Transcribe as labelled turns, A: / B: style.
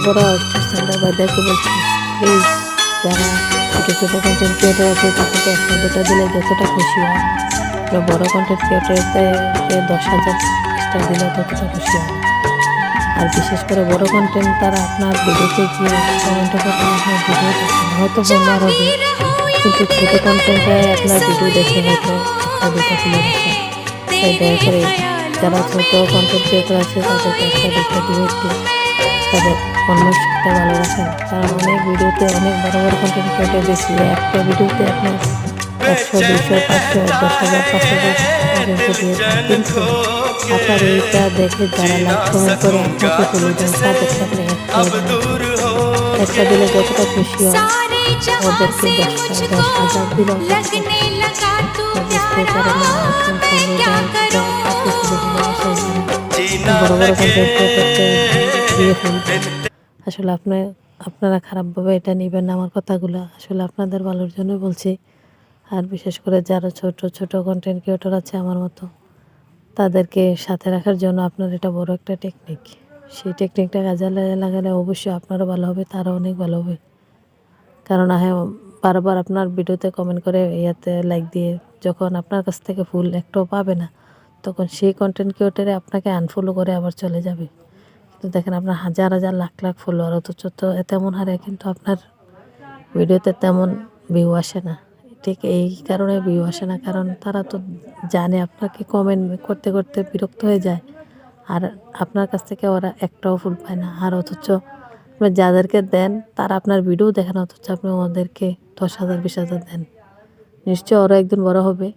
A: বড় করছেন ভাইদেরকে বলছি প্লিজ যারা ছোটো ছোটো কন্টেন্ট ক্রিয়েটার আছে তাদেরকে একটা দুটা দিলে যতটা খুশি হয়, বড় কন্টেন্ট ক্রিয়েটারতে 10,000 স্টার দিলে ততটা খুশি হয়। আর বিশেষ করে বড় কন্টেন্ট তারা আপনার ভিডিওতে গিয়ে কমেন্ট করতে আপনার ভিডিও দেখেন হয়তো ফলোয়ার হবে, কিন্তু ছোটো কন্টেন্টে আপনার ভিডিও দেখে হয়তো একটা দুটা তুলে দিচ্ছে। তাই দয়া করে যারা ছোটো কন্টেন্ট ক্রিয়েটার আছে তাদেরকে একটা দুটা দিয়ে একটু তাদের কর্মশক্তি ভালো রাখেন। কারণ অনেক ভিডিওতে অনেক বড় বড় কন্টেন্ট ক্রিয়েটার দেখছি একটা ভিডিওতে আপনার 100, 200, 500, 10,000, 5,000 পর্যন্ত দিয়েছেন, কিন্তু আপনার এইটা দেখে যারা লাইক কমেন্ট করে আপনাকে তুলে দেন তাদেরকে আপনি একটা দিলে যতটা খুশি হয় ওদেরকে 10,000 দিলেও বুঝতে পারে না এখন বড় বড় কন্টেন্ট ক্রিয়েটারকে দিয়ে ফেলবেন। আসলে আপনারা খারাপভাবে এটা নেবেন না আমার কথাগুলো, আসলে আপনাদের ভালোর জন্য বলছি। আর বিশেষ করে যারা ছোট ছোট কন্টেন্ট ক্রিয়েটর আছে আমার মতো তাদেরকে সাথে রাখার জন্য আপনার এটা বড় একটা টেকনিক, সেই টেকনিকটা কাজে লাগালে অবশ্যই আপনারও ভালো হবে, তারও অনেক ভালো হবে। কারণ হ্যাঁ, বারবার আপনার ভিডিওতে কমেন্ট করে ইয়াতে লাইক দিয়ে যখন আপনার কাছ থেকে ফুল একটাও পাবে না, তখন সেই কন্টেন্ট ক্রিয়েটরে আপনাকে আনফলো করে আবার চলে যাবে। কিন্তু দেখেন আপনার হাজার হাজার লাখ লাখ ফলোয়ার, অথচ তো তেমন হারে কিন্তু আপনার ভিডিওতে তেমন ভিউ আসে না। ঠিক এই কারণে ভিউ আসে না, কারণ তারা তো জানে আপনাকে কমেন্ট করতে করতে বিরক্ত হয়ে যায়, আর আপনার কাছ থেকে ওরা একটাও ফুল পায় না। আর অথচ আপনি যাদেরকে দেন তারা আপনার ভিডিও দেখেন, অথচ আপনি ওদেরকে 10,000, 20,000 দেন। নিশ্চয় ওরা একদিন বড় হবে।